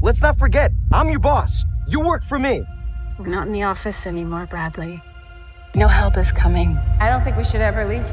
let's not forget, I'm your boss. You work for me. We're not in the office anymore, Bradley. No help is coming. I don't think we should ever leave.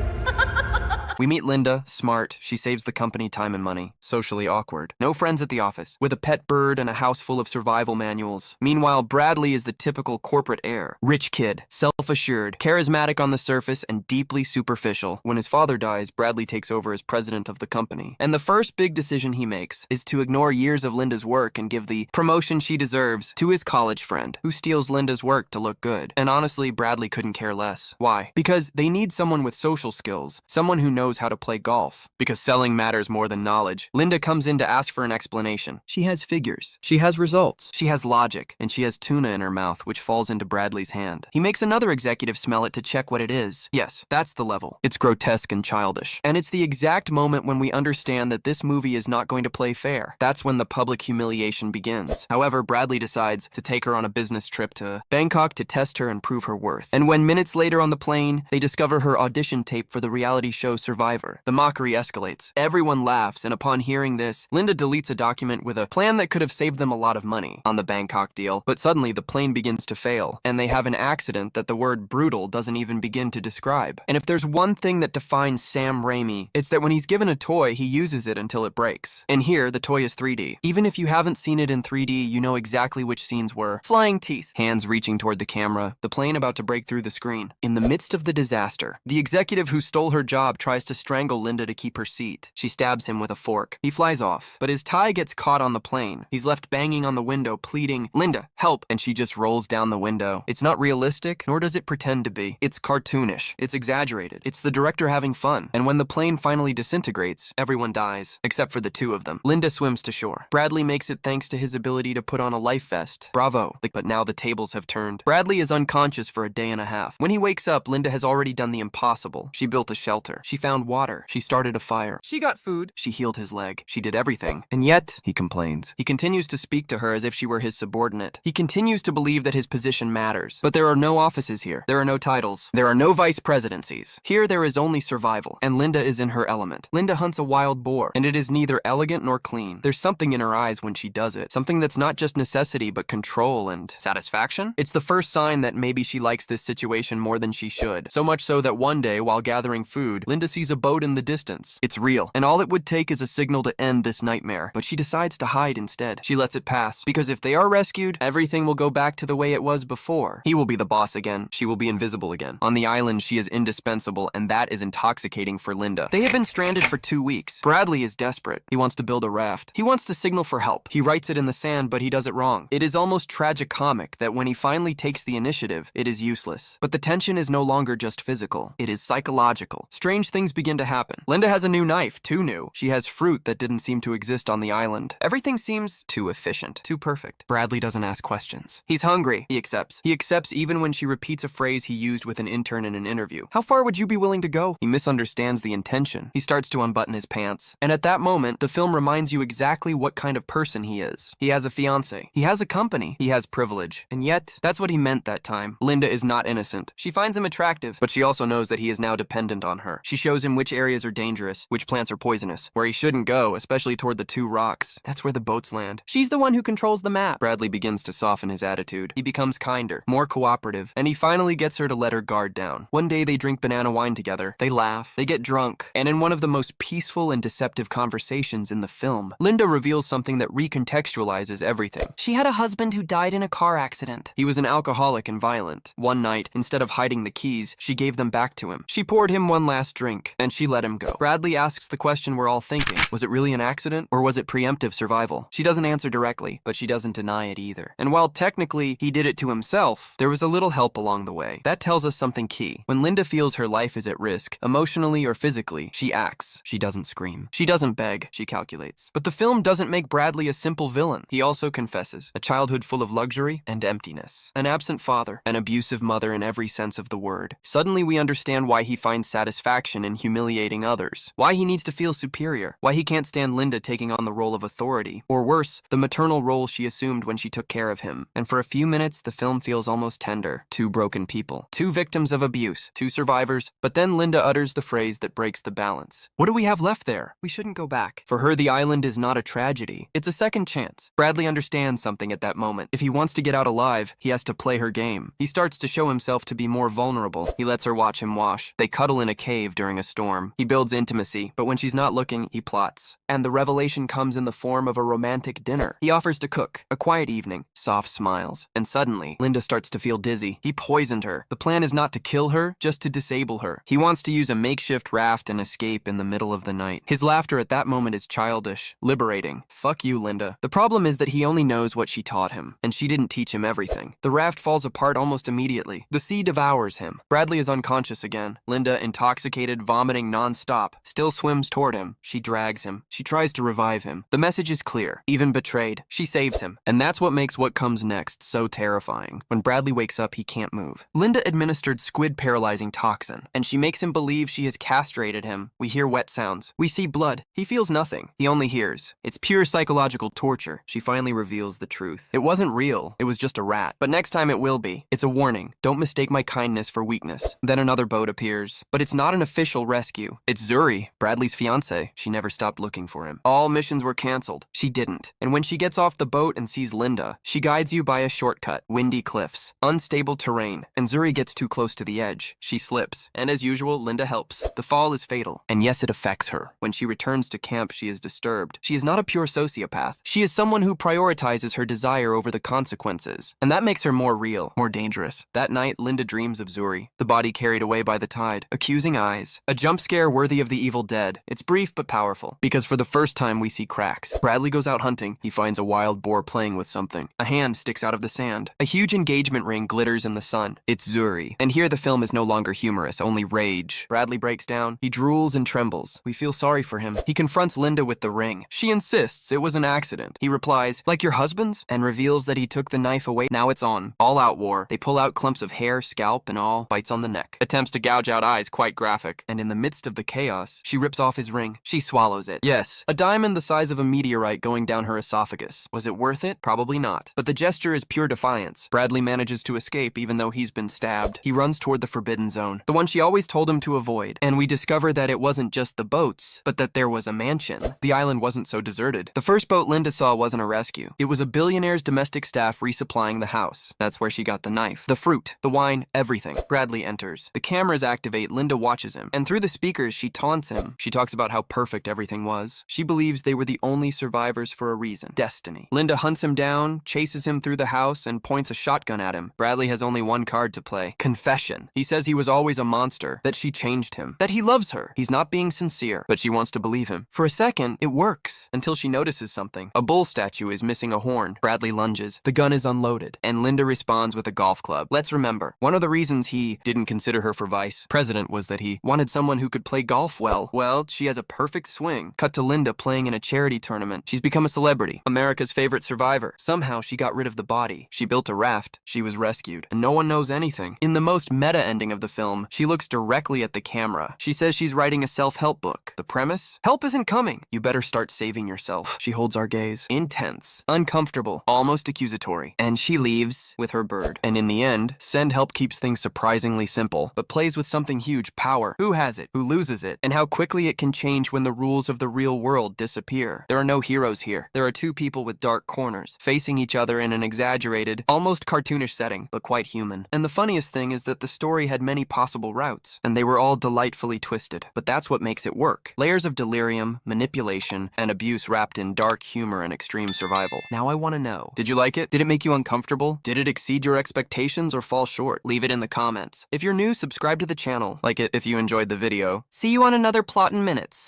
We meet Linda, smart. She saves the company time and money. Socially awkward. No friends at the office. With a pet bird and a house full of survival manuals. Meanwhile, Bradley is the typical corporate heir. Rich kid, self-assured, charismatic on the surface, and deeply superficial. When his father dies, Bradley takes over as president of the company. And the first big decision he makes is to ignore years of Linda's work and give the promotion she deserves to his college friend, who steals Linda's work to look good. And honestly, Bradley couldn't care less. Why? Because they need someone with social skills, someone who knows how to play golf. Because selling matters more than knowledge. Linda comes in to ask for an explanation. She has figures. She has results. She has logic. And she has tuna in her mouth, which falls into Bradley's hand. He makes another executive smell it to check what it is. Yes, that's the level. It's grotesque and childish. And it's the exact moment when we understand that this movie is not going to play fair. That's when the public humiliation begins. However, Bradley decides to take her on a business trip to Bangkok to test her and prove her worth. And when minutes later on the plane, they discover her audition tape for the reality show Survivor, the mockery escalates. Everyone laughs, and upon hearing this, Linda deletes a document with a plan that could have saved them a lot of money on the Bangkok deal. But suddenly, the plane begins to fail, and they have an accident that the word brutal doesn't even begin to describe. And if there's one thing that defines Sam Raimi, it's that when he's given a toy, he uses it until it breaks. And here, the toy is 3D. Even if you haven't seen it in 3D, you know exactly which scenes were. Flying teeth, hands reaching toward the camera, the plane about to break through the screen. In the midst of the disaster, the executive who stole her job tries to strangle Linda to keep her seat. She stabs him with a fork. He flies off, but his tie gets caught on the plane. He's left banging on the window, pleading, "Linda, help!" And she just rolls down the window. It's not realistic, nor does it pretend to be. It's cartoonish. It's exaggerated. It's the director having fun. And when the plane finally disintegrates, everyone dies, except for the two of them. Linda swims to shore. Bradley makes it thanks to his ability to put on a life vest. Bravo. But now the tables have turned. Bradley is unconscious for a day and a half. When he wakes up, Linda has already done the impossible. She built a shelter. She found water. She started a fire. She got food. She healed his leg. She did everything. And yet, he complains. He continues to speak to her as if she were his subordinate. He continues to believe that his position matters. But there are no offices here. There are no titles. There are no vice presidencies. Here there is only survival. And Linda is in her element. Linda hunts a wild boar, and it is neither elegant nor clean. There's something in her eyes when she does it. Something that's not just necessity, but control and satisfaction. It's the first sign that maybe she likes this situation more than she should. So much so that one day, while gathering food, Linda sees a boat in the distance. It's real, and all it would take is a signal to end this nightmare. But she decides to hide instead. She lets it pass, because if they are rescued, everything will go back to the way it was before. He will be the boss again. She will be invisible again. On the island, she is indispensable, and that is intoxicating for Linda. They have been stranded for 2 weeks. Bradley is desperate. He wants to build a raft. He wants to signal for help. He writes it in the sand, but he does it wrong. It is almost tragicomic that when he finally takes the initiative, it is useless. But the tension is no longer just physical. It is psychological. Strange things begin to happen. Linda has a new knife, too new. She has fruit that didn't seem to exist on the island. Everything seems too efficient, too perfect. Bradley doesn't ask questions. He's hungry. He accepts. He accepts even when she repeats a phrase he used with an intern in an interview. How far would you be willing to go? He misunderstands the intention. He starts to unbutton his pants. And at that moment, the film reminds you exactly what kind of person he is. He has a fiance. He has a company. He has privilege. And yet, that's what he meant that time. Linda is not innocent. She finds him attractive, but she also knows that he is now dependent on her. She shows him which areas are dangerous, which plants are poisonous, where he shouldn't go, especially toward the 2 rocks. That's where the boats land. She's the one who controls the map. Bradley begins to soften his attitude. He becomes kinder, more cooperative, and he finally gets her to let her guard down. One day they drink banana wine together. They laugh. They get drunk. And in one of the most peaceful and deceptive conversations in the film, Linda reveals something that recontextualizes everything. She had a husband who died in a car accident. He was an alcoholic and violent. One night, instead of hiding the keys, she gave them back to him. She poured him one last drink, and she let him go. Bradley asks the question we're all thinking. Was it really an accident, or was it preemptive survival? She doesn't answer directly, but she doesn't deny it either. And while technically he did it to himself, there was a little help along the way. That tells us something key. When Linda feels her life is at risk, emotionally or physically, she acts. She doesn't scream. She doesn't beg. She calculates. But the film doesn't make Bradley a simple villain. He also confesses. A childhood full of luxury and emptiness. An absent father. An abusive mother in every sense of the word. Suddenly we understand why he finds satisfaction in and humiliating others. Why he needs to feel superior. Why he can't stand Linda taking on the role of authority. Or worse, the maternal role she assumed when she took care of him. And for a few minutes, the film feels almost tender. Two broken people. Two victims of abuse. Two survivors. But then Linda utters the phrase that breaks the balance. What do we have left there? We shouldn't go back. For her, the island is not a tragedy. It's a second chance. Bradley understands something at that moment. If he wants to get out alive, he has to play her game. He starts to show himself to be more vulnerable. He lets her watch him wash. They cuddle in a cave during a storm. He builds intimacy, but when she's not looking, he plots. And the revelation comes in the form of a romantic dinner. He offers to cook. A quiet evening. Soft smiles. And suddenly, Linda starts to feel dizzy. He poisoned her. The plan is not to kill her, just to disable her. He wants to use a makeshift raft and escape in the middle of the night. His laughter at that moment is childish, liberating. Fuck you, Linda. The problem is that he only knows what she taught him, and she didn't teach him everything. The raft falls apart almost immediately. The sea devours him. Bradley is unconscious again. Linda, intoxicated, vomiting non-stop, still swims toward him. She drags him. She tries to revive him. The message is clear. Even betrayed, she saves him. And that's what makes what comes next so terrifying. When Bradley wakes up, he can't move. Linda administered squid-paralyzing toxin, and she makes him believe she has castrated him. We hear wet sounds. We see blood. He feels nothing. He only hears. It's pure psychological torture. She finally reveals the truth. It wasn't real. It was just a rat. But next time it will be. It's a warning. Don't mistake my kindness for weakness. Then another boat appears. But it's not an official rescue. It's Zuri, Bradley's fiancé. She never stopped looking for him. All missions were canceled. She didn't. And when she gets off the boat and sees Linda, she guides you by a shortcut. Windy cliffs. Unstable terrain. And Zuri gets too close to the edge. She slips. And as usual, Linda helps. The fall is fatal. And yes, it affects her. When she returns to camp, she is disturbed. She is not a pure sociopath. She is someone who prioritizes her desire over the consequences. And that makes her more real, more dangerous. That night, Linda dreams of Zuri, the body carried away by the tide, accusing eyes. A jump scare worthy of the Evil Dead. It's brief but powerful, because for the first time we see cracks. Bradley goes out hunting. He finds a wild boar playing with something. A hand sticks out of the sand. A huge engagement ring glitters in the sun. It's Zuri. And here the film is no longer humorous, only rage. Bradley breaks down. He drools and trembles. We feel sorry for him. He confronts Linda with the ring. She insists it was an accident. He replies, like your husband's? And reveals that he took the knife away. Now it's on. All out war. They pull out clumps of hair, scalp, and all. Bites on the neck. Attempts to gouge out eyes, quite graphic. And in the midst of the chaos, she rips off his ring. She swallows it. Yes, a diamond the size of a meteorite going down her esophagus. Was it worth it? Probably not. But the gesture is pure defiance. Bradley manages to escape even though he's been stabbed. He runs toward the forbidden zone, the one she always told him to avoid. And we discover that it wasn't just the boats, but that there was a mansion. The island wasn't so deserted. The first boat Linda saw wasn't a rescue. It was a billionaire's domestic staff resupplying the house. That's where she got the knife, the fruit, the wine, everything. Bradley enters. The cameras activate. Linda watches him. And through the speakers, she taunts him. She talks about how perfect everything was. She believes they were the only survivors for a reason. Destiny. Linda hunts him down, chases him through the house, and points a shotgun at him. Bradley has only one card to play. Confession. He says he was always a monster, that she changed him, that he loves her. He's not being sincere, but she wants to believe him. For a second, it works, until she notices something. A bull statue is missing a horn. Bradley lunges. The gun is unloaded, and Linda responds with a golf club. Let's remember, one of the reasons he didn't consider her for vice president was that he wanted someone who could play golf well. Well, she has a perfect swing. Cut to Linda playing in a charity tournament. She's become a celebrity, America's favorite survivor. Somehow she got rid of the body. She built a raft. She was rescued, and no one knows anything. In the most meta ending of the film, she looks directly at the camera. She says she's writing a self-help book. The premise? Help isn't coming. You better start saving yourself. She holds our gaze. Intense. Uncomfortable. Almost accusatory. And she leaves with her bird. And in the end, send help keeps things surprisingly simple, but plays with something huge: power. Who has it? Who loses it? And how quickly it can change when the rules of the real world disappear. There are no heroes here. There are two people with dark corners, facing each other in an exaggerated, almost cartoonish setting, but quite human. And the funniest thing is that the story had many possible routes, and they were all delightfully twisted. But that's what makes it work. Layers of delirium, manipulation, and abuse wrapped in dark humor and extreme survival. Now I want to know, did you like it? Did it make you uncomfortable? Did it exceed your expectations or fall short? Leave it in the comments. If you're new, subscribe to the channel. Like it if you enjoyed the video. See you on another Plot in Minutes.